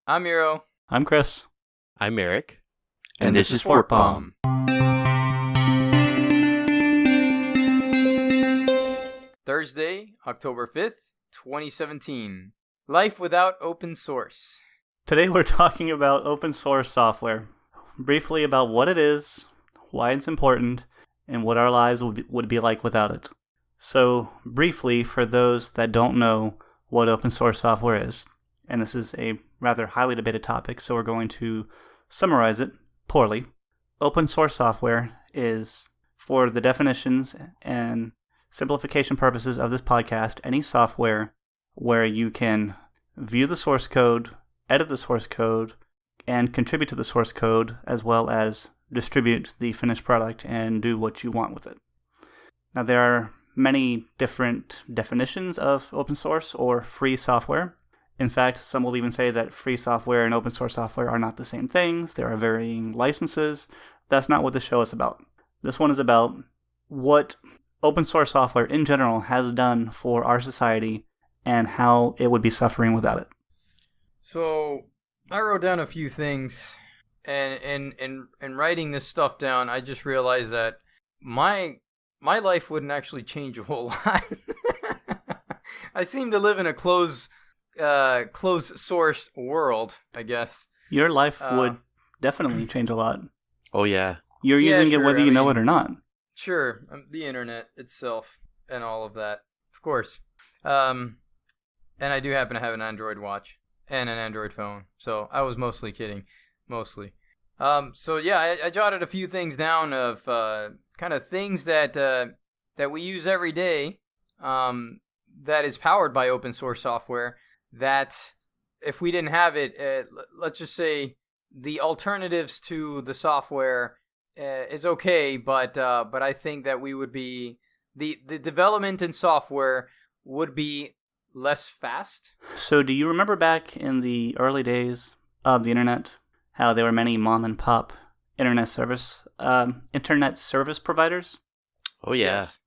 I'm Miro. I'm Chris. I'm Eric. And this is Fort Bomb. Thursday, October 5th, 2017. Life without open source. Today we're talking about open source software. Briefly about what it is, why it's important, and what our lives would be like without it. So, briefly, for those that don't know what open source software is, and this is a rather highly debated topic, so we're going to summarize it poorly. Open source software is, for the definitions and simplification purposes of this podcast, any software where you can view the source code, edit the source code, and contribute to the source code, as well as distribute the finished product and do what you want with it. Now, there are many different definitions of open source or free software. In fact, some will even say that free software and open source software are not the same things. There are varying licenses. That's not what the show is about. This one is about what open source software in general has done for our society and how it would be suffering without it. So, I wrote down a few things, and in writing this stuff down, I just realized that my life wouldn't actually change a whole lot. I seem to live in a closed source world, I guess. Your life would definitely change a lot. Oh, yeah. You're using it whether you know it or not. Sure, the internet itself and all of that, of course. And I do happen to have an Android watch and an Android phone, so I was mostly kidding, mostly. So yeah, I jotted a few things down of kind of things that we use every day that is powered by open source software, that if we didn't have it, let's just say the alternatives to the software is okay, but I think that we would be, the development in software would be less fast. So do you remember back in the early days of the internet, how there were many mom and pop internet service providers? Oh, yeah. Yes.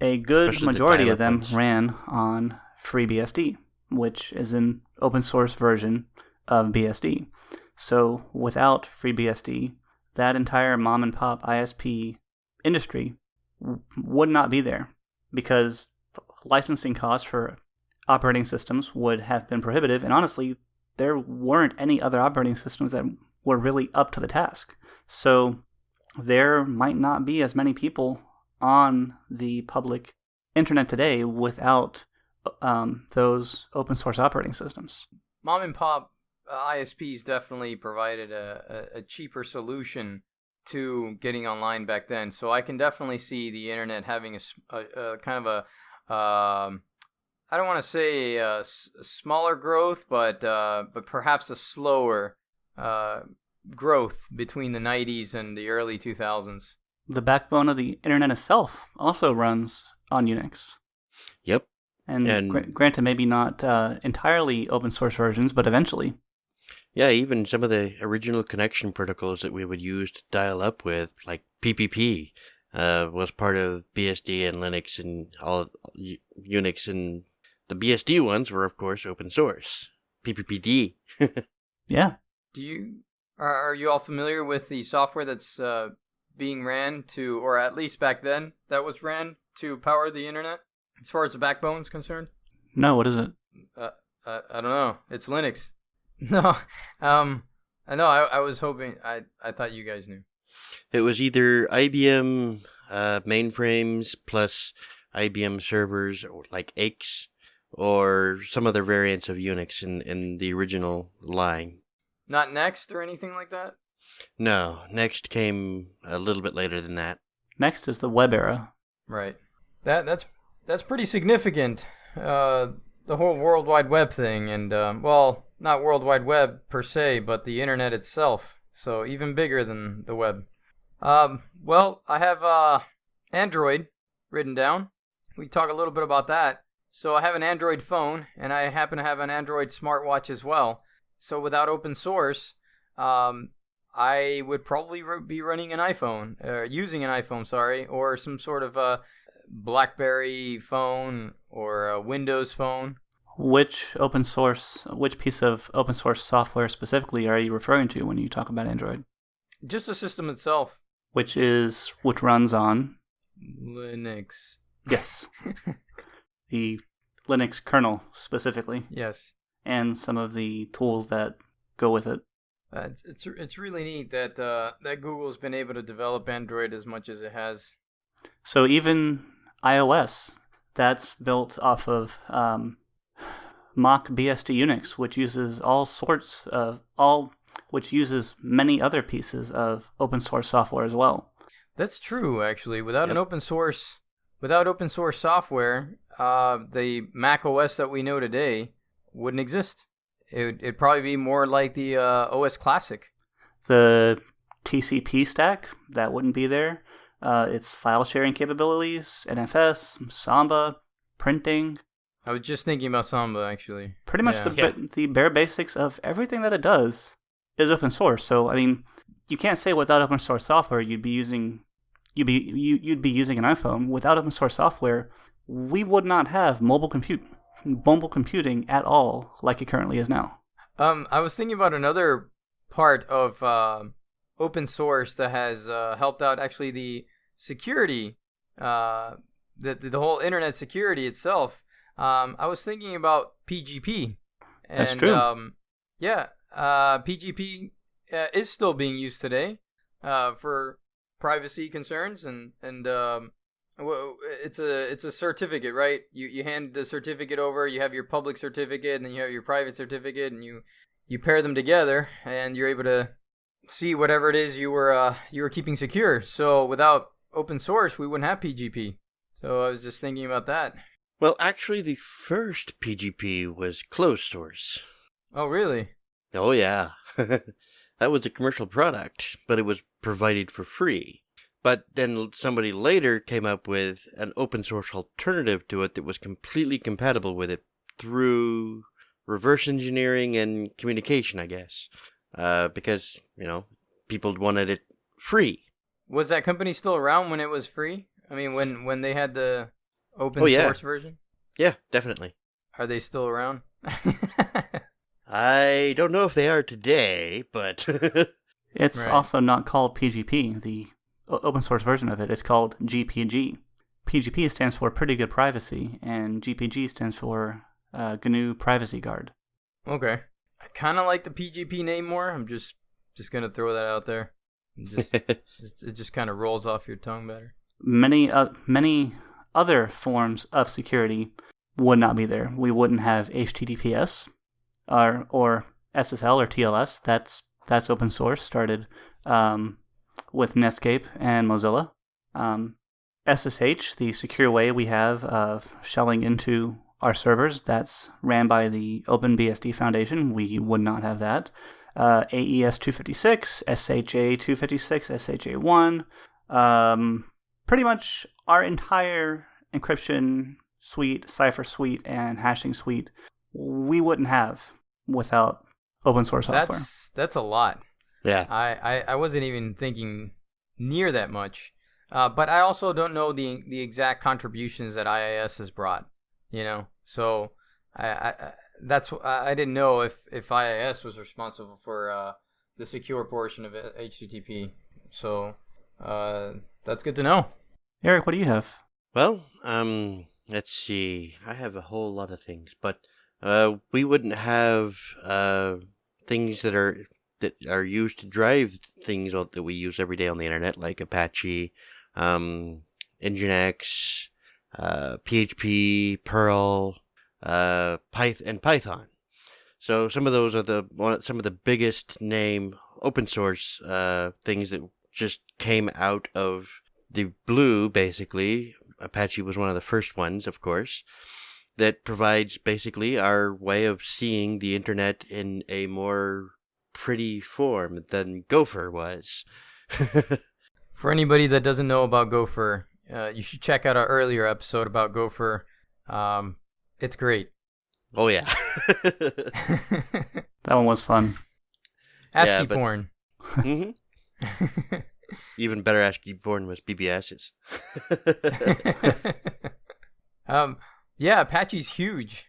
A good Especially majority of the them dial-up ones. ran on FreeBSD, which is an open source version of BSD. So without FreeBSD, that entire mom and pop ISP industry would not be there, because licensing costs for operating systems would have been prohibitive, and honestly, there weren't any other operating systems that were really up to the task. So there might not be as many people on the public internet today without those open source operating systems. Mom and pop ISPs definitely provided a cheaper solution to getting online back then. So I can definitely see the internet having a kind of a I don't want to say a smaller growth, but perhaps a slower growth between the 90s and the early 2000s. The backbone of the internet itself also runs on Unix. Yep. And granted, maybe not entirely open source versions, but eventually. Yeah, even some of the original connection protocols that we would use to dial up with, like PPP, was part of BSD and Linux and all Unix, and the BSD ones were, of course, open source. PPPD. Yeah. Are you all familiar with the software that's being ran to, or at least back then, that was ran to power the internet, as far as the backbone is concerned? No, what is it? I don't know. It's Linux. No, I know. I was hoping. I thought you guys knew. It was either IBM mainframes plus IBM servers, or like AIX, or some other variants of Unix in the original line. Not Next or anything like that? No, Next came a little bit later than that. Next is the web era. Right. That's pretty significant. The whole World Wide Web thing, and well, not World Wide Web per se, but the internet itself. So even bigger than the web. Well, I have Android written down. We can talk a little bit about that. So I have an Android phone, and I happen to have an Android smartwatch as well. So without open source, I would probably be running an iPhone, using an iPhone, or some sort of a BlackBerry phone or a Windows phone. Which piece of open source software specifically are you referring to when you talk about Android? Just the system itself. Which runs on Linux. Yes. The Linux kernel specifically. Yes. And some of the tools that go with it. It's really neat that that Google's been able to develop Android as much as it has. So even iOS, that's built off of mock BSD Unix, which uses which uses many other pieces of open source software as well. That's true, actually. Without open source software, the Mac OS that we know today wouldn't exist. It'd probably be more like the OS Classic. The TCP stack, that wouldn't be there. Its file sharing capabilities, NFS, Samba, printing. I was just thinking about Samba, actually. Pretty much the bare basics of everything that it does is open source. So, I mean, you can't say without open source software you'd be using an iPhone. Without open source software, we would not have mobile computing at all like it currently is now. I was thinking about another part of open source that has helped out actually the security, the whole internet security itself. I was thinking about PGP. And, that's true. PGP is still being used today for privacy concerns, and it's a certificate, right? You hand the certificate over. You have your public certificate, and then you have your private certificate, and you pair them together, and you're able to see whatever it is you were keeping secure. So without open source, we wouldn't have PGP. So I was just thinking about that. Well, actually, the first PGP was closed source. Oh, really? Oh, yeah. That was a commercial product, but it was provided for free. But then somebody later came up with an open source alternative to it that was completely compatible with it through reverse engineering and communication, I guess. Because, people wanted it free. Was that company still around when it was free? I mean, when they had the open source version? Yeah, definitely. Are they still around? I don't know if they are today, but... It's also not called PGP. The open source version of it is called GPG. PGP stands for Pretty Good Privacy, and GPG stands for GNU Privacy Guard. Okay. I kind of like the PGP name more. I'm just going to throw that out there. It just kind of rolls off your tongue better. Many other forms of security would not be there. We wouldn't have HTTPS or SSL or TLS. That's open source, started with Netscape and Mozilla. SSH, the secure way we have of shelling into our servers, that's ran by the OpenBSD Foundation. We would not have that. AES 256, SHA 256, SHA 1. Pretty much our entire encryption suite, cipher suite, and hashing suite, we wouldn't have without open source software. That's a lot. Yeah. I wasn't even thinking near that much. But I also don't know the exact contributions that IIS has brought, So I didn't know if IIS was responsible for the secure portion of HTTP. So that's good to know. Eric, what do you have? Well, let's see. I have a whole lot of things, but we wouldn't have things that are used to drive things that we use every day on the internet, like Apache, Nginx, PHP, Perl, and Python. So some of those are some of the biggest name open source things that just came out of the blue, basically. Apache was one of the first ones, of course, that provides basically our way of seeing the internet in a more pretty form than Gopher was. For anybody that doesn't know about Gopher, you should check out our earlier episode about Gopher. It's great. Oh, yeah. That one was fun. ASCII porn. Mm-hmm. Even better ASCII porn was BBS's. Yeah, Apache's huge.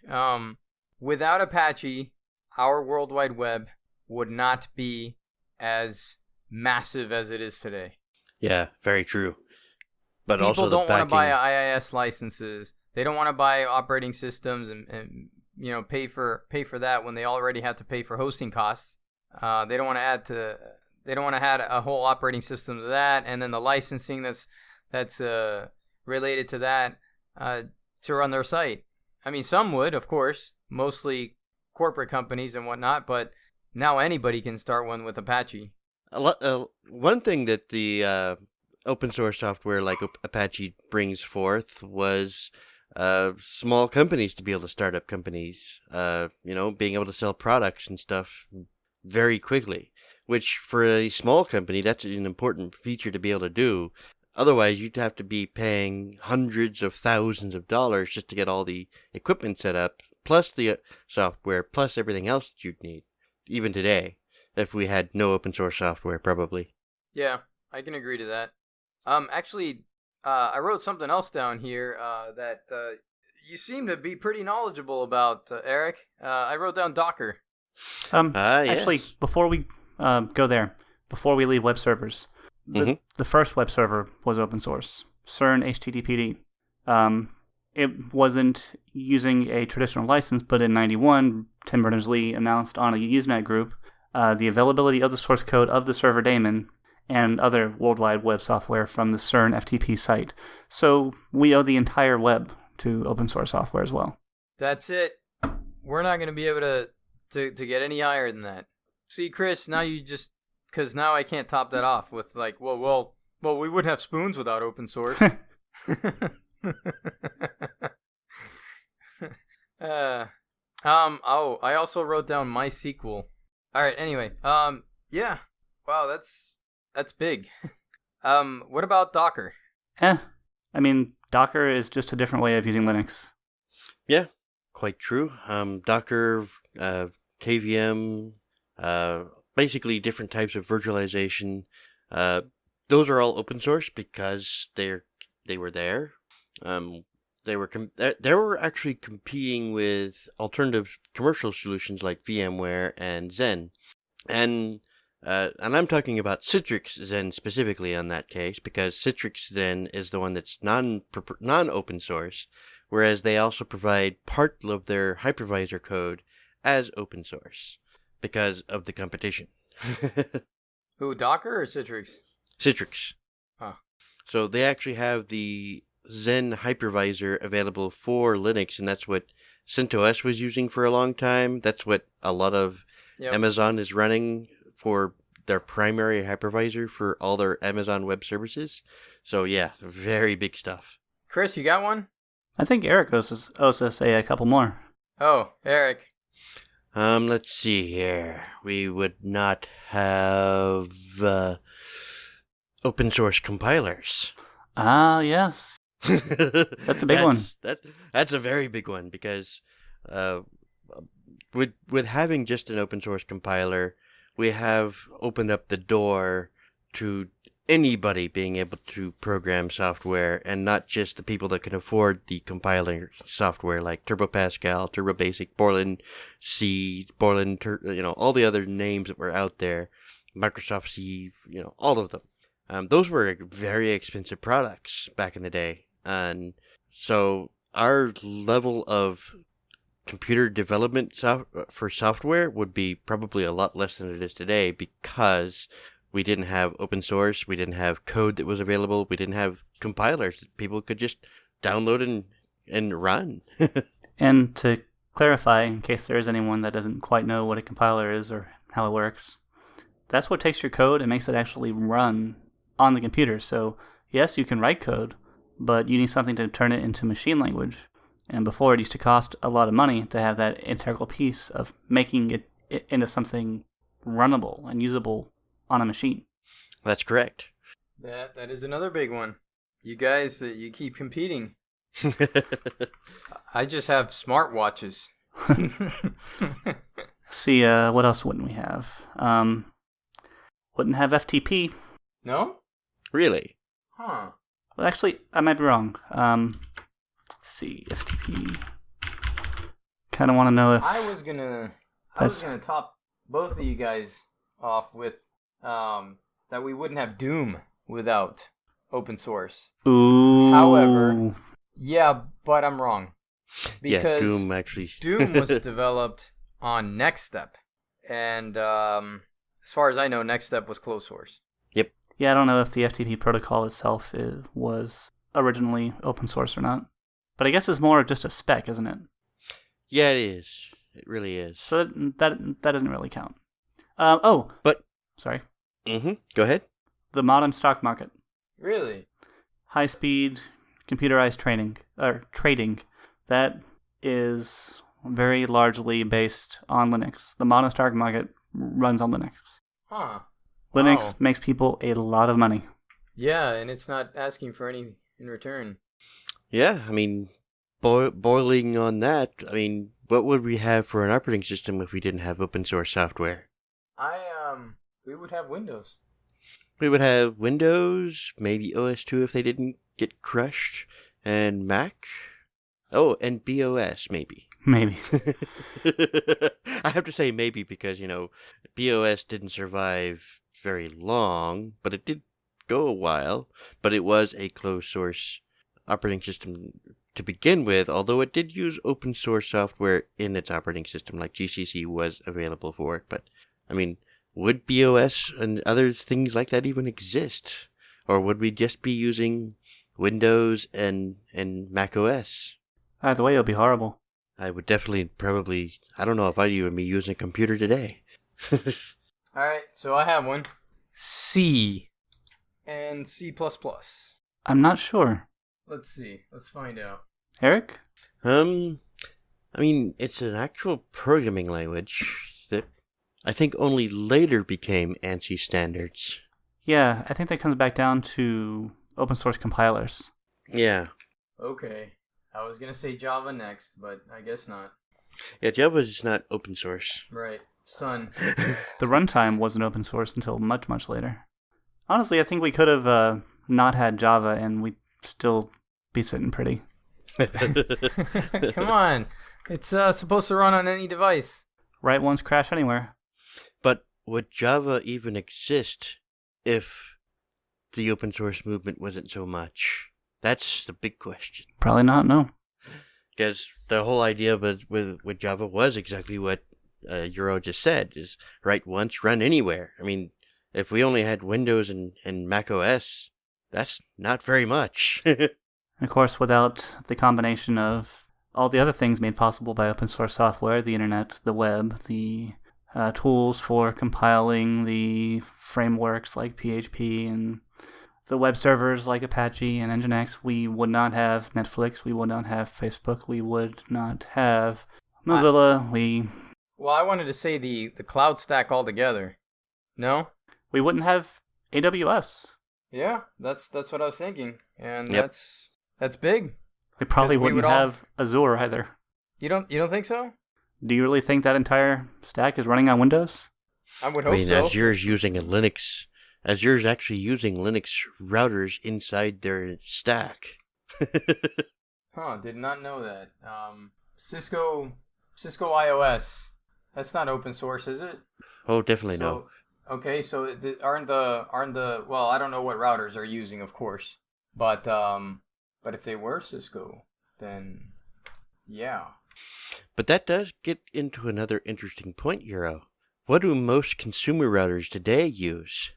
without Apache, our World Wide Web would not be as massive as it is today. Yeah, very true. But People also the don't want to backing. buy IIS licenses. They don't want to buy operating systems and pay for that when they already have to pay for hosting costs. They don't want to add a whole operating system to that, and then the licensing that's related to that to run their site. I mean, some would, of course, mostly corporate companies and whatnot, but now anybody can start one with Apache. One thing that the open source software like Apache brings forth was small companies to be able to start up companies, being able to sell products and stuff very quickly, which for a small company, that's an important feature to be able to do. Otherwise, you'd have to be paying hundreds of thousands of dollars just to get all the equipment set up, plus the software, plus everything else that you'd need, even today, if we had no open source software, probably. Yeah, I can agree to that. Actually, I wrote something else down here that you seem to be pretty knowledgeable about, Eric. I wrote down Docker. Yes. Actually, before we go there, before we leave web servers, the first web server was open source, CERN HTTPD. It wasn't using a traditional license, but in 91, Tim Berners-Lee announced on a Usenet group the availability of the source code of the server daemon and other World Wide Web software from the CERN FTP site. So we owe the entire web to open source software as well. That's it. We're not going to be able to get any higher than that. See, Chris, now because now I can't top that off with like, well, we wouldn't have spoons without open source. I also wrote down MySQL. All right, anyway, yeah. Wow, that's big. What about Docker? I mean, Docker is just a different way of using Linux. Yeah, quite true. Docker, KVM, basically different types of virtualization. Those are all open source because they were there. They were actually competing with alternative commercial solutions like VMware and Xen, and I'm talking about Citrix Xen specifically on that case, because Citrix Xen is the one that's non-open source, whereas they also provide part of their hypervisor code as open source because of the competition. Who, Docker or Citrix? Citrix. Huh. So they actually have the Xen hypervisor available for Linux, and that's what CentOS was using for a long time. That's what a lot of Amazon is running for their primary hypervisor for all their Amazon Web Services. So yeah, very big stuff. Chris, you got one? I think Eric owes us a couple more. Oh, Eric. Let's see here. We would not have open source compilers. Ah, yes. That's a big one. That's a very big one, because with having just an open source compiler, we have opened up the door to anybody being able to program software, and not just the people that can afford the compiler software like Turbo Pascal, Turbo Basic, Borland C, Borland, all the other names that were out there, Microsoft C, all of them. Those were very expensive products back in the day. And so our level of computer development for software would be probably a lot less than it is today, because we didn't have open source, we didn't have code that was available, we didn't have compilers that people could just download and run. And to clarify, in case there is anyone that doesn't quite know what a compiler is or how it works, that's what takes your code and makes it actually run on the computer. So yes, you can write code, but you need something to turn it into machine language. And before, it used to cost a lot of money to have that integral piece of making it into something runnable and usable on a machine. That's correct. That is another big one. You guys, you keep competing. I just have smartwatches. See, what else wouldn't we have? Wouldn't have FTP. No? Really? Huh. Well, actually, I might be wrong. Let's see, FTP. kind of want to know if I was gonna top both of you guys off with that we wouldn't have Doom without open source. Ooh. However, yeah, but I'm wrong. Because Doom was developed on NextStep. And as far as I know, NextStep was closed source. Yep. Yeah, I don't know if the FTP protocol itself was originally open source or not. But I guess it's more of just a spec, isn't it? Yeah, it is. It really is. So that doesn't really count. But sorry. Go ahead. The modern stock market. Really? High-speed computerized trading. That is very largely based on Linux. The modern stock market runs on Linux. Huh. Linux makes people a lot of money. Yeah, and it's not asking for any in return. Yeah, I mean, boiling on that, I mean, what would we have for an operating system if we didn't have open source software? We would have Windows. We would have Windows, maybe OS2 if they didn't get crushed, and Mac. Oh, and BOS, maybe. Maybe. I have to say maybe because, BOS didn't survive very long, but it did go a while. But it was a closed source operating system to begin with, although it did use open source software in its operating system, like GCC was available for it. But, I mean, would BOS and other things like that even exist? Or would we just be using Windows and Mac OS? Either way, it'll be horrible. I would definitely, I don't know if I'd even be using a computer today. Alright, so I have one. C and C++. I'm not sure. Let's see. Let's find out. Eric? I mean, it's an actual programming language that I think only later became ANSI standards. Yeah, I think that comes back down to open source compilers. Yeah. Okay. I was going to say Java next, but I guess not. Yeah, Java is not open source. Right. Sun. The runtime wasn't open source until much, much later. Honestly, I think we could have not had Java and we'd still be sitting pretty. Come on. It's supposed to run on any device. Write once, crash anywhere. But would Java even exist if the open source movement wasn't so much? That's the big question. Probably not, no. Because the whole idea with Java was exactly what Euro just said, is write once, run anywhere. I mean, if we only had Windows and Mac OS, that's not very much. And of course, without the combination of all the other things made possible by open source software, the internet, the web, the tools for compiling the frameworks like PHP and the web servers like Apache and Nginx, we would not have Netflix, we would not have Facebook, we would not have Mozilla, Well, I wanted to say the cloud stack altogether. No? We wouldn't have AWS. Yeah, that's what I was thinking. And Yep. that's big. We probably we wouldn't would all- have Azure either. You don't think so? Do you really think that entire stack is running on Windows? I would I hope mean, so. Azure's actually using Linux routers inside their stack. Huh, did not know that. Cisco iOS. That's not open source, is it? Oh, definitely no. Okay, so aren't the well, I don't know what routers they're using, of course. But if they were Cisco, then yeah. But that does get into another interesting point, Euro. What do most consumer routers today use?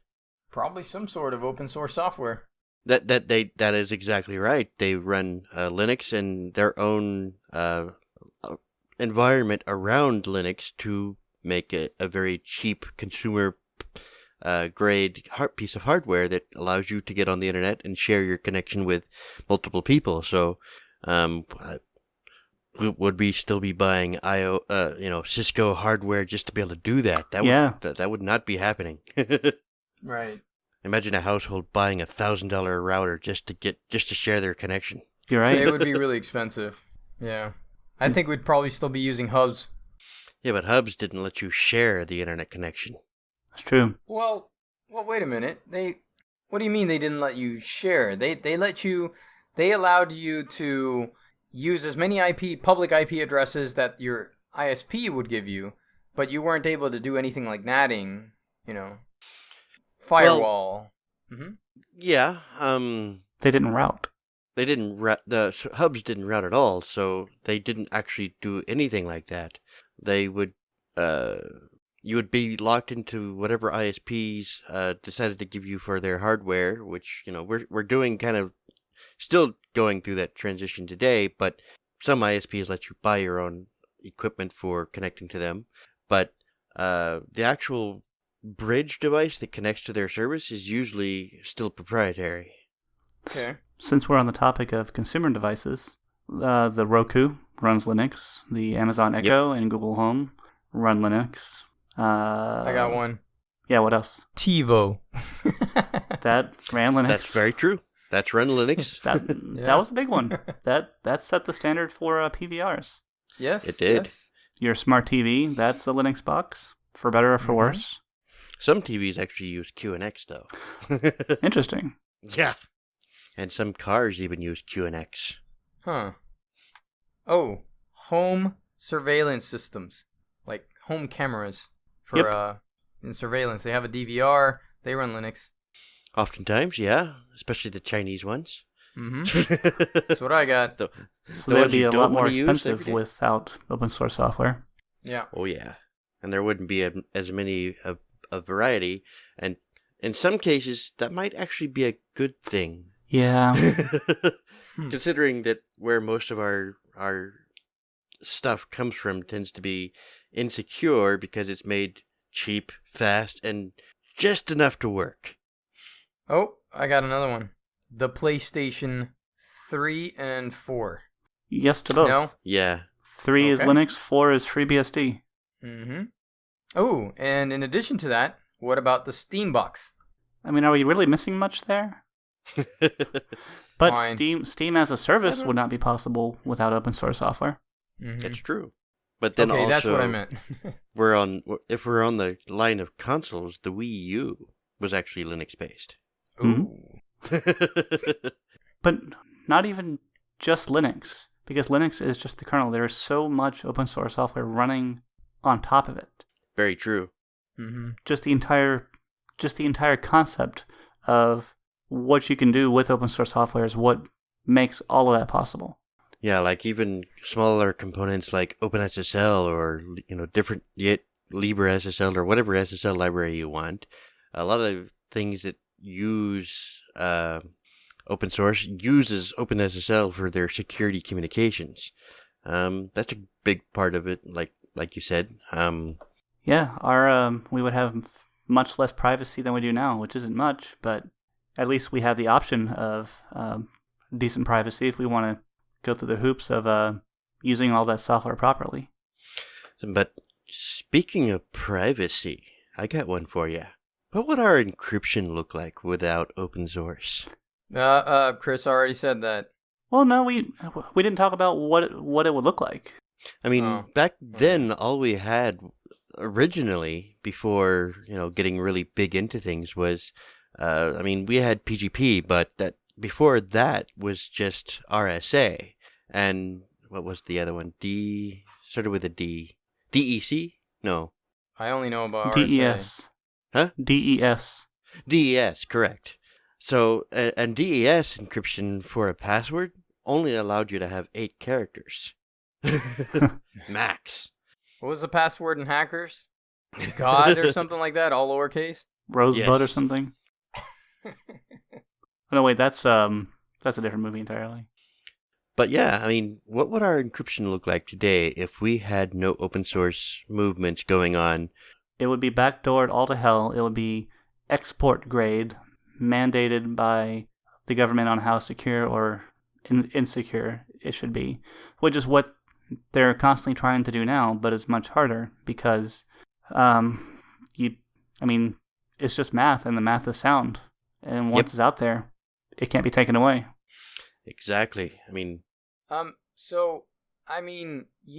Probably some sort of open source software. That is exactly right. They run Linux and their own environment around Linux to make a very cheap consumer grade piece of hardware that allows you to get on the internet and share your connection with multiple people. So, would we still be buying Cisco hardware just to be able to do that? That would not be happening. Right. Imagine a household buying $1,000 router just to share their connection. You're right. Yeah, it would be really expensive. Yeah. I think we'd probably still be using hubs. Yeah, but hubs didn't let you share the internet connection. That's true. Well, wait a minute. What do you mean they didn't let you share? They allowed you to use as many public IP addresses that your ISP would give you, but you weren't able to do anything like natting, firewall. Yeah. They didn't route. They didn't the hubs didn't route at all, so they didn't actually do anything like that. They would you would be locked into whatever ISPs decided to give you for their hardware, which we're doing kind of still going through that transition today, but some ISPs let you buy your own equipment for connecting to them, but the actual bridge device that connects to their service is usually still proprietary. Okay. Since we're on the topic of consumer devices, the Roku runs Linux, the Amazon Echo and Google Home run Linux. I got one. Yeah, what else? TiVo. That ran Linux. That's very true. That's run Linux. That was a big one. That set the standard for PVRs. Yes, it did. Yes. Your smart TV, that's a Linux box, for better or for worse. Some TVs actually use QNX though. Interesting. Yeah, and some cars even use QNX. Huh. Oh, home surveillance systems, like home cameras for in surveillance. They have a DVR. They run Linux. Oftentimes, yeah, especially the Chinese ones. That's what I got. So they'd be a lot more expensive without open source software. Yeah. Oh yeah, and there wouldn't be as many a variety, and in some cases that might actually be a good thing. Yeah. Considering that where most of our stuff comes from tends to be insecure because it's made cheap, fast, and just enough to work. Oh, I got another one. The PlayStation 3 and 4. Yes to both. No? Yeah. 3 is Linux, 4 is FreeBSD. Oh, and in addition to that, what about the Steambox? I mean, are we really missing much there? But Fine. Steam as a service would not be possible without open source software. It's true. But then okay, also, that's what I meant. if we're on the line of consoles, the Wii U was actually Linux based. Ooh. But not even just Linux, because Linux is just the kernel. There is so much open source software running on top of it. Very true. Just the entire concept of what you can do with open source software is what makes all of that possible. Yeah, like even smaller components like OpenSSL or different LibreSSL or whatever SSL library you want. A lot of things that use open source uses OpenSSL for their security communications. That's a big part of it, like you said. Yeah, we would have much less privacy than we do now, which isn't much, but at least we have the option of decent privacy if we want to go through the hoops of using all that software properly. But speaking of privacy, I got one for you. What would our encryption look like without open source? Chris already said that. Well, no, we didn't talk about what it would look like. I mean, back then, all we had originally, before getting really big into things, was, we had PGP, but that before that was just RSA, and what was the other one? Started with a D. DEC? No. I only know about DES. Huh? DES. DES, correct. So, and DES encryption for a password only allowed you to have 8 characters. Max. What was the password in Hackers? God or something like that, all lowercase? Rosebud or something? Oh, no, wait, that's a different movie entirely. But yeah, what would our encryption look like today if we had no open source movements going on? It would be backdoored all to hell. It would be export grade, mandated by the government on how secure or insecure it should be, which is what they're constantly trying to do now, but it's much harder because, it's just math, and the math is sound. And once it's out there, it can't be taken away. Exactly. You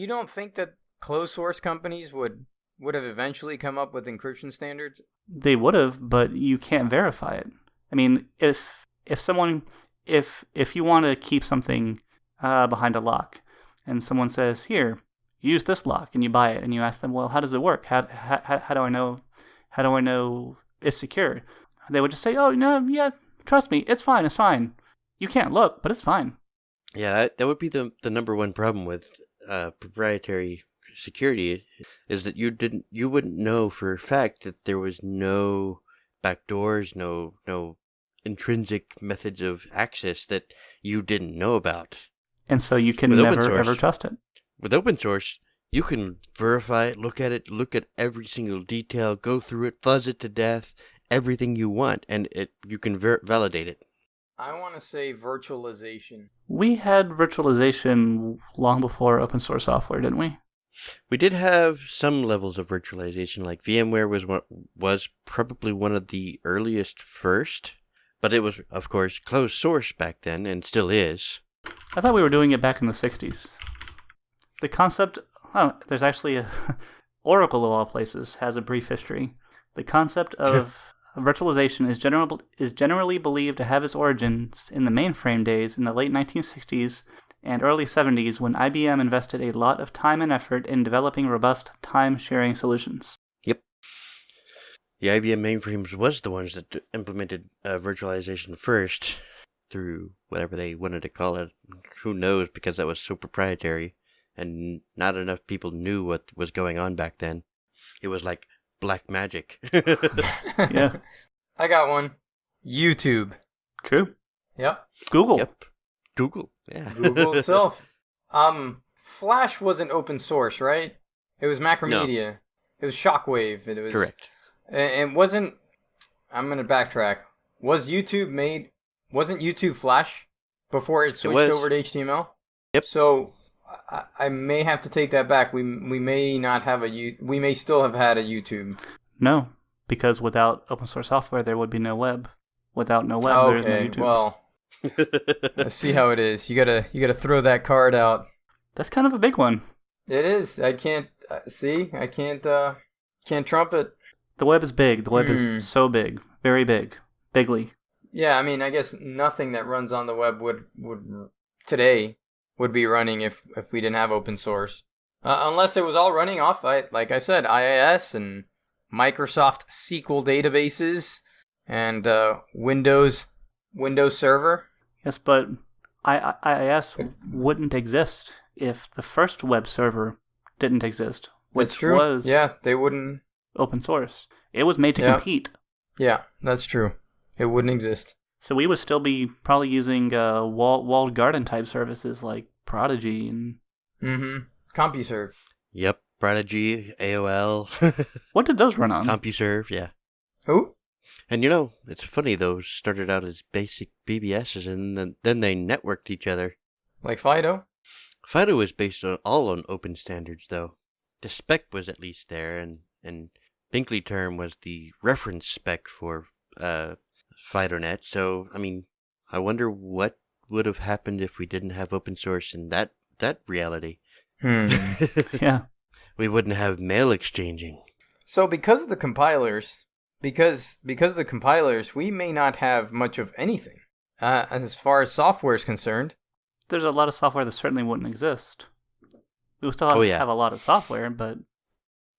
don't think that closed source companies would have eventually come up with encryption standards? They would have, but you can't verify it. If you want to keep something behind a lock, and someone says, "Here, use this lock, and you buy it, and you ask them, well, how does it work? How do I know? How do I know it's secure? They would just say, oh, no, yeah, trust me, it's fine. You can't look, but it's fine. Yeah, that would be the number one problem with proprietary security, is that you wouldn't know for a fact that there was no backdoors, no intrinsic methods of access that you didn't know about. And so you can never ever trust it. With open source, you can verify it, look at every single detail, go through it, fuzz it to death, everything you want, and you can validate it. I want to say virtualization. We had virtualization long before open source software, didn't we? We did have some levels of virtualization, like VMware was probably one of the earliest first, but it was, of course, closed source back then, and still is. I thought we were doing it back in the 60s. The concept... Oh, there's actually a... Oracle, of all places, has a brief history. The concept of virtualization is generally believed to have its origins in the mainframe days in the late 1960s and early 70s, when IBM invested a lot of time and effort in developing robust time-sharing solutions. Yep. The IBM mainframes was the ones that implemented virtualization first, through whatever they wanted to call it. Who knows, because that was so proprietary, and not enough people knew what was going on back then. It was like black magic. Yeah. I got one. YouTube. True. Yep. Google. Yep. Google. Yeah. Google itself. Flash wasn't open source, right? It was Macromedia. No. It was Shockwave. It was correct. It wasn't. I'm gonna backtrack. Wasn't YouTube Flash before it switched over to HTML? Yep. So I may have to take that back. We may not have we may still have had a YouTube. No, because without open source software, there would be no web. Without no web, there's no YouTube. Well. Let's see how it is. You gotta throw that card out. That's kind of a big one. It is. I can't see. I can't trump it. The web is big. The web is so big, very big, bigly. Yeah, I mean, I guess nothing that runs on the web would today would be running if we didn't have open source, unless it was all running off, like I said, IIS and Microsoft SQL databases and Windows Server. Yes, but IIS wouldn't exist if the first web server didn't exist, which that's true. Was they wouldn't open source. It was made to compete. Yeah, that's true. It wouldn't exist. So we would still be probably using walled garden type services like Prodigy and CompuServe. Yep, Prodigy, AOL. What did those run on? CompuServe, yeah. Who? And it's funny, those started out as basic BBSs, and then they networked each other. Like Fido? Fido was based all on open standards, though. The spec was at least there, and Binkley term was the reference spec for FidoNet. So, I mean, I wonder what would have happened if we didn't have open source in that reality. Yeah. We wouldn't have mail exchanging. So because of the compilers... Because of the compilers, we may not have much of anything as far as software is concerned. There's a lot of software that certainly wouldn't exist. We would still have a lot of software, but...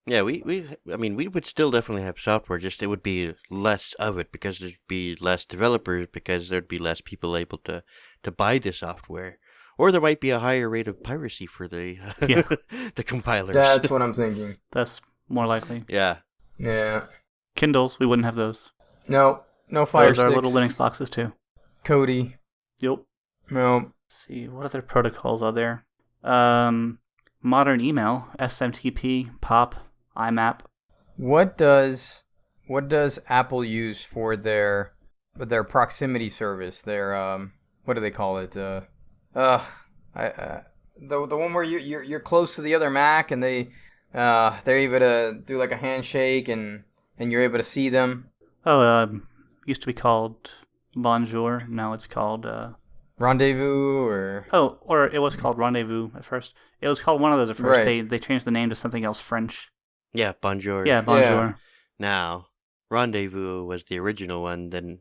Yeah, we would still definitely have software, just it would be less of it because there'd be less developers, because there'd be less people able to buy the software. Or there might be a higher rate of piracy for the the compilers. That's what I'm thinking. That's more likely. Yeah. Yeah. Kindles, we wouldn't have those. No Fire Those Sticks. are little Linux boxes too. Kodi. Yep. No. Let's see, what other protocols are there? Modern email, SMTP, POP, IMAP. What does Apple use for their proximity service? Their what do they call it? The one where you're close to the other Mac and they're able to do like a handshake and you're able to see them. Used to be called Bonjour. Now it's called Rendezvous or... Oh, or it was called Rendezvous at first. It was called one of those at first. Right. They changed the name to something else French. Yeah, Bonjour. Yeah, Bonjour. Yeah. Now, Rendezvous was the original one, then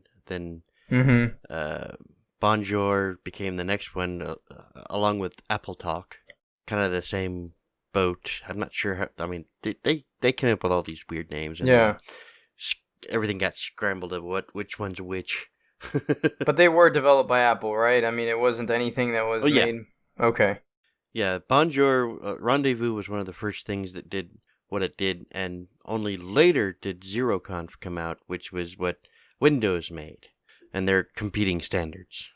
Bonjour became the next one, along with Apple Talk. Kind of the same boat. I'm not sure how. I mean, they came up with all these weird names. And Yeah. everything got scrambled of which one's which. But they were developed by Apple, right? I mean, it wasn't anything that was made. Okay. Yeah, Bonjour Rendezvous was one of the first things that did what it did, and only later did ZeroConf come out, which was what Windows made, and they're competing standards.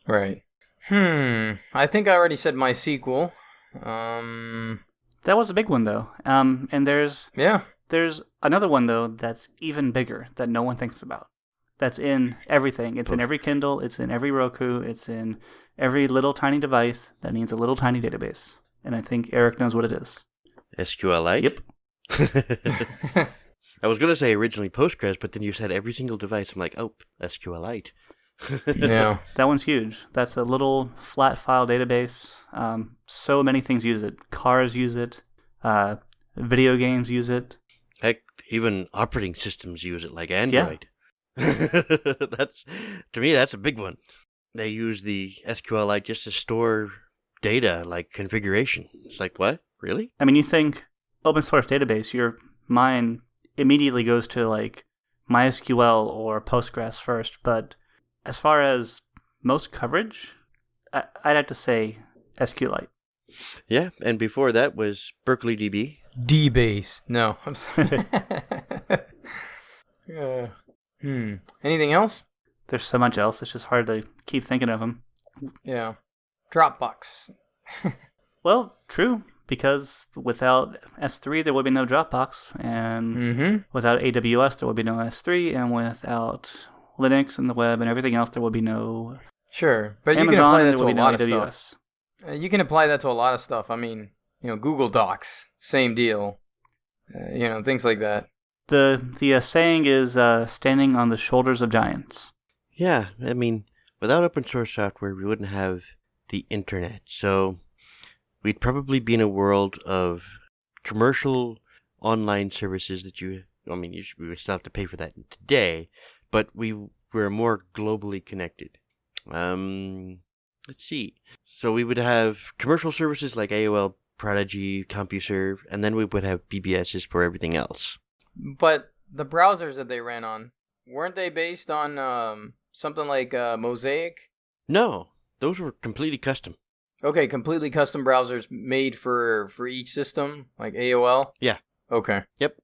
Right. I think I already said my sequel. That was a big one, though. And there's another one, though, that's even bigger that no one thinks about. That's in everything. It's in every Kindle. It's in every Roku. It's in every little tiny device that needs a little tiny database. And I think Eric knows what it is. SQLite? Yep. I was going to say originally Postgres, but then you said every single device. I'm like, oh, SQLite. Yeah. That one's huge. That's a little flat file database. So many things use it. Cars use it. Video games use it. Heck, even operating systems use it, like Android. That's, to me, that's a big one. They use the SQLite just to store data, like configuration. It's like, what? Really? I mean, you think open source database, your mind immediately goes to like MySQL or Postgres first, but as far as most coverage, I'd have to say SQLite. Yeah, and before that was Berkeley DB. DBase. No, I'm sorry. Anything else? There's so much else. It's just hard to keep thinking of them. Yeah. Dropbox. Well, true, because without S3, there would be no Dropbox, and without AWS, there would be no S3, and without Linux and the web and everything else, there would be no Sure, but Amazon, you can apply that and to there a would be lot no of AWS. stuff. You can apply that to a lot of stuff. I mean, Google Docs, same deal. Things like that. The saying is standing on the shoulders of giants. Yeah, I mean, without open source software, we wouldn't have the internet. So we'd probably be in a world of commercial online services that we would still have to pay for that today, but we're more globally connected. Let's see. So we would have commercial services like AOL, Prodigy, CompuServe, and then we would have BBSs for everything else. But the browsers that they ran on, weren't they based on something like Mosaic? No, those were completely custom. Okay, completely custom browsers made for each system, like AOL? Yeah. Okay. Yep.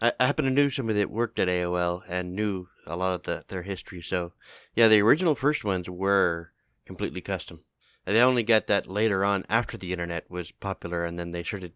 I happen to know somebody that worked at AOL and knew a lot of their history. So, yeah, the original first ones were completely custom. And they only got that later on after the internet was popular, and then they started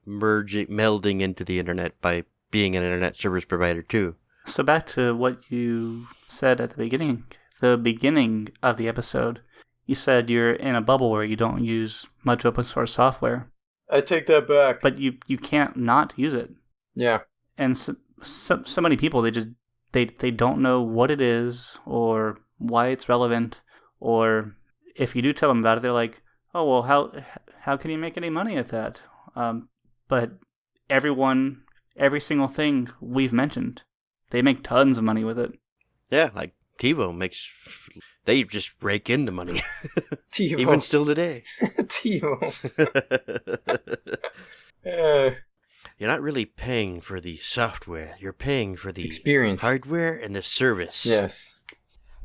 melding into the internet by being an internet service provider too. So back to what you said at the beginning of the episode, you said you're in a bubble where you don't use much open source software. I take that back. But you can't not use it. Yeah. And so many people, they don't know what it is or why it's relevant, or if you do tell them about it, they're like, oh, well, how can you make any money at that? But every single thing we've mentioned, they make tons of money with it. Yeah, like TiVo they just rake in the money. TiVo. Even still today. TiVo. You're not really paying for the software. You're paying for the experience, hardware, and the service. Yes.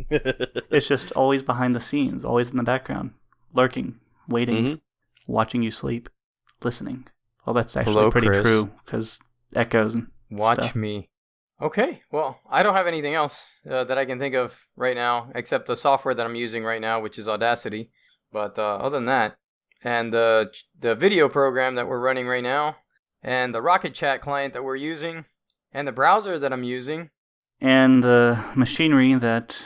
It's just always behind the scenes, always in the background, lurking, waiting, watching you sleep, listening. Well, that's actually pretty Chris. true, because echoes and Watch stuff. me. Okay, well, I don't have anything else that I can think of right now, except the software that I'm using right now, which is Audacity. But other than that, and the video program that we're running right now, and the Rocket Chat client that we're using, and the browser that I'm using. And the machinery that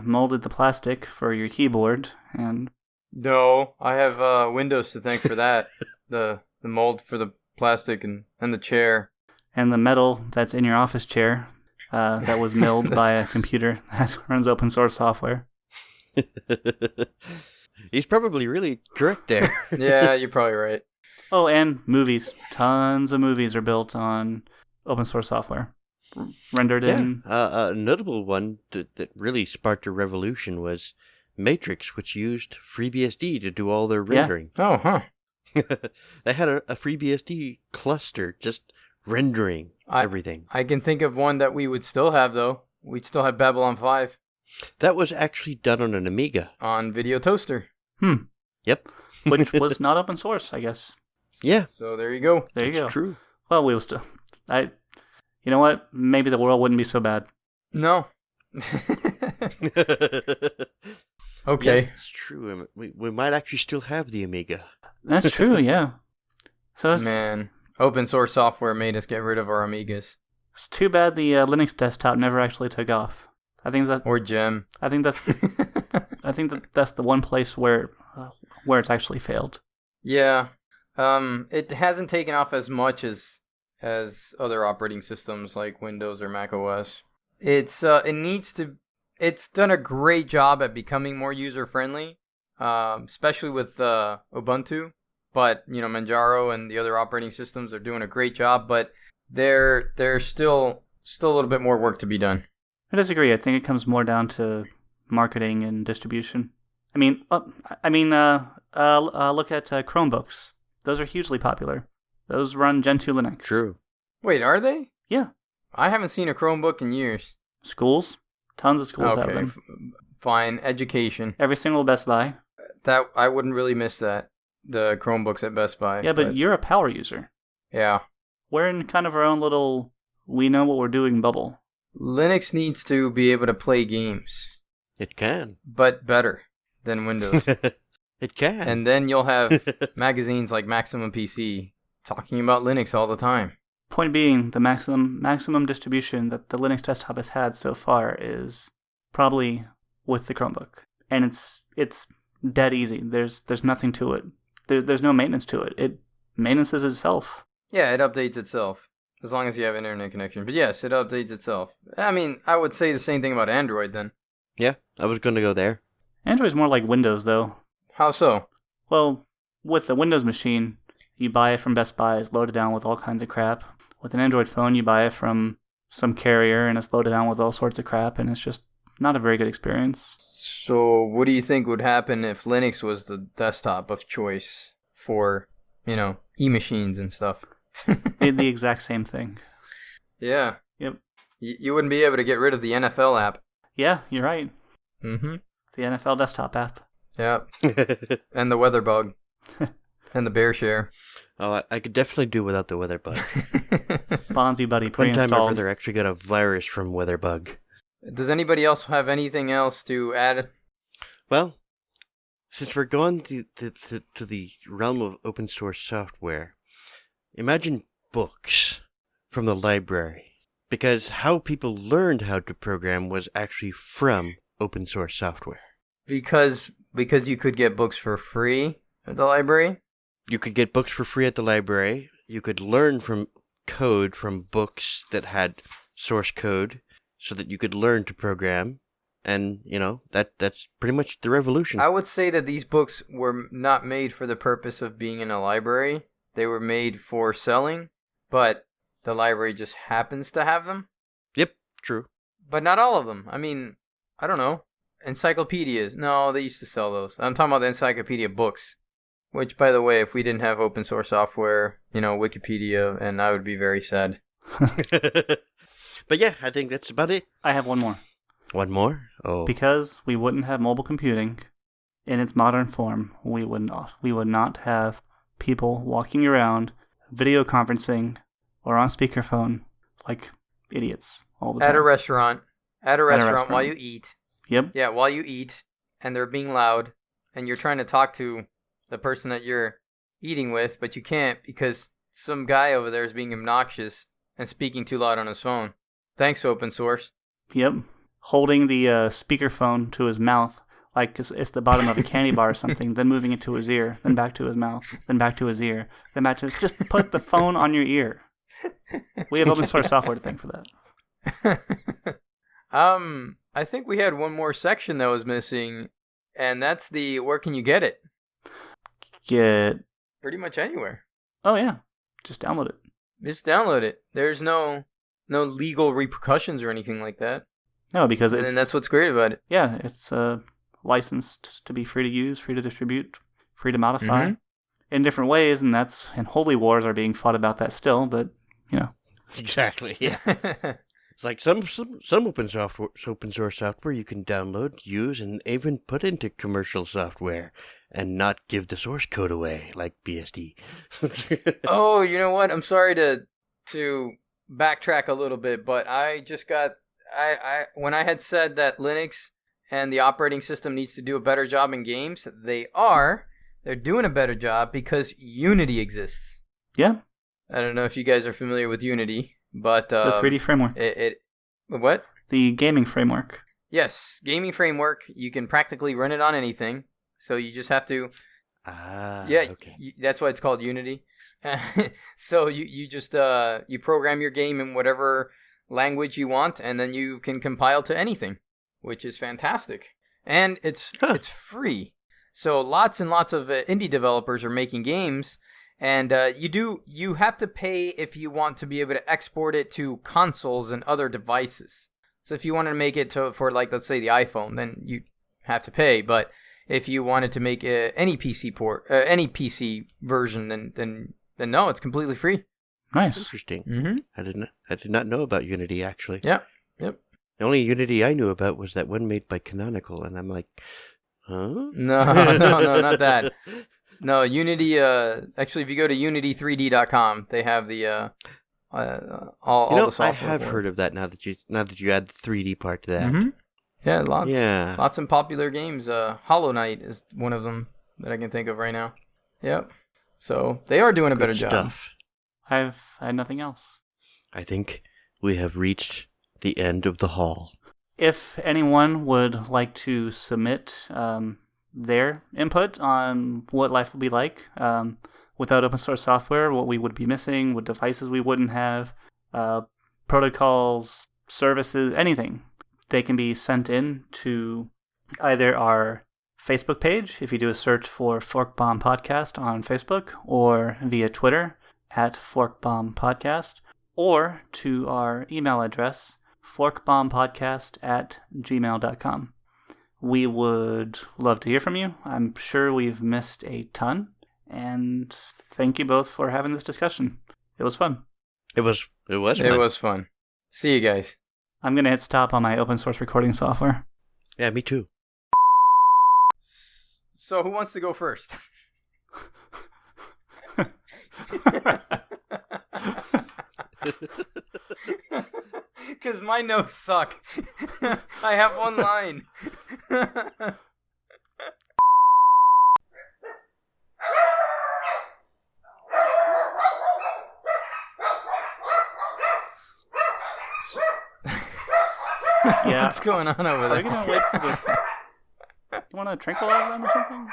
molded the plastic for your keyboard. And No, I have Windows to thank for that. the mold for the plastic and the chair. And the metal that's in your office chair that was milled by a computer that runs open source software. He's probably really correct there. Yeah, you're probably right. Oh, and movies. Tons of movies are built on open source software. Rendered in. A notable one that really sparked a revolution was Matrix, which used FreeBSD to do all their rendering. Oh, huh. They had a FreeBSD cluster just rendering everything. I can think of one that we would still have, though. We'd still have Babylon 5 That was actually done on an Amiga. on Video Toaster. Yep. Which was not open source, I guess. Yeah. So there you go. There you go. It's true. Well, we will still. You know what? Maybe the world wouldn't be so bad. No. Yeah, Okay. it's true. We might actually still have the Amiga. That's true. Yeah. So Man, open source software made us get rid of our Amigas. it's too bad the Linux desktop never actually took off. I think Or Gem. I think that's the one place where it's actually failed. Yeah. It hasn't taken off as much as other operating systems like Windows or Mac OS. It's done a great job at becoming more user friendly, especially with Ubuntu. But Manjaro and the other operating systems are doing a great job, but there's still a little bit more work to be done. I disagree. I think it comes more down to marketing and distribution. Look at Chromebooks. Those are hugely popular. Those run Gentoo Linux. True. Wait, are they? Yeah. I haven't seen a Chromebook in years. Schools. Tons of schools have them. Fine. Education. Every single Best Buy. That I wouldn't really miss that. The Chromebooks at Best Buy. Yeah, but you're a power user. Yeah. We're in kind of our own little we know what we're doing bubble. Linux needs to be able to play games. It can. But better than Windows. It can. And then you'll have magazines like Maximum PC talking about Linux all the time. Point being, the maximum distribution that the Linux desktop has had so far is probably with the Chromebook, and it's dead easy. There's nothing to it. There's no maintenance to it. It maintenances itself. Yeah, it updates itself as long as you have an internet connection. But yes, it updates itself. I mean, I would say the same thing about Android then. Yeah, I was going to go there. Android's more like Windows, though. How so? Well, with the Windows machine, you buy it from Best Buy, it's loaded down with all kinds of crap. With an Android phone, you buy it from some carrier, and it's loaded down with all sorts of crap, and it's just not a very good experience. So what do you think would happen if Linux was the desktop of choice for, e-machines and stuff? The exact same thing. Yeah. Yep. You wouldn't be able to get rid of the NFL app. Yeah, you're right. Mm-hmm. The NFL desktop app. Yeah. And the weather bug. And the bear share. Oh, I could definitely do without the WeatherBug. Bonzi Buddy One time I pre-installed. rather actually got a virus from WeatherBug. Does anybody else have anything else to add? Well, since we're going to the realm of open source software, imagine books from the library. Because how people learned how to program was actually from open source software. Because you could get books for free at the library? You could get books for free at the library. You could learn from code from books that had source code so that you could learn to program. And, that's pretty much the revolution. I would say that these books were not made for the purpose of being in a library. They were made for selling, but the library just happens to have them. Yep, true. But not all of them. I mean, I don't know. Encyclopedias. No, they used to sell those. I'm talking about the encyclopedia books. Which, by the way, if we didn't have open source software, Wikipedia, and I would be very sad. But yeah, I think that's about it. I have one more. One more? Oh. Because we wouldn't have mobile computing in its modern form, we would not have people walking around, video conferencing, or on speakerphone like idiots all the time. At a restaurant while you eat. Yep. Yeah, while you eat, and they're being loud, and you're trying to talk to the person that you're eating with, but you can't because some guy over there is being obnoxious and speaking too loud on his phone. Thanks, open source. Yep. Holding the speakerphone to his mouth like it's the bottom of a candy bar or something, then moving it to his ear, then back to his mouth, then back to his ear, then back to his... Just put the phone on your ear. We have open source software to thank for that. I think we had one more section that was missing, and that's the where can you get it? Get... Pretty much anywhere. Oh, yeah. Just download it. Just download it. There's no legal repercussions or anything like that. No, because it's... And that's what's great about it. Yeah, it's licensed to be free to use, free to distribute, free to modify. Mm-hmm. in different ways, and holy wars are being fought about that still, but, Exactly, yeah. It's like some open source software you can download, use, and even put into commercial software and not give the source code away, like BSD. Oh, you know what? I'm sorry to backtrack a little bit, but I just got when I had said that Linux and the operating system needs to do a better job in games, they're doing a better job because Unity exists. Yeah. I don't know if you guys are familiar with Unity, but The 3D framework. What? The gaming framework. Yes, gaming framework. You can practically run it on anything. So you just have to. Okay. That's why it's called Unity. So you just you program your game in whatever language you want, and then you can compile to anything, which is fantastic. And it's free. So lots and lots of indie developers are making games. And you have to pay if you want to be able to export it to consoles and other devices. So if you wanted to make it for like, let's say the iPhone, then you have to pay. But if you wanted to make any PC version, then no, it's completely free. Nice. Interesting. Mm-hmm. I did not know about Unity actually. Yeah. Yep. The only Unity I knew about was that one made by Canonical, and I'm like, huh? No, not that. No, Unity, actually, if you go to unity3d.com, they have the, all the software. I have heard of that now that you add the 3D part to that. Mm-hmm. Yeah, lots of popular games. Hollow Knight is one of them that I can think of right now. Yep. So they are doing a better job. I had nothing else. I think we have reached the end of the hall. If anyone would like to submit their input on what life would be like without open source software, what we would be missing, what devices we wouldn't have, protocols, services, anything, they can be sent in to either our Facebook page, if you do a search for Forkbomb Podcast on Facebook, or via Twitter at Forkbomb Podcast, or to our email address, forkbombpodcast@gmail.com. We would love to hear from you. I'm sure we've missed a ton. And thank you both for having this discussion. It was fun. It was fun. It was fun. See you guys. I'm going to hit stop on my open source recording software. Yeah, me too. So who wants to go first? Because my notes suck. I have one line. Yeah. What's going on over there? Are we gonna wait for the... You want to tranquilize them or something?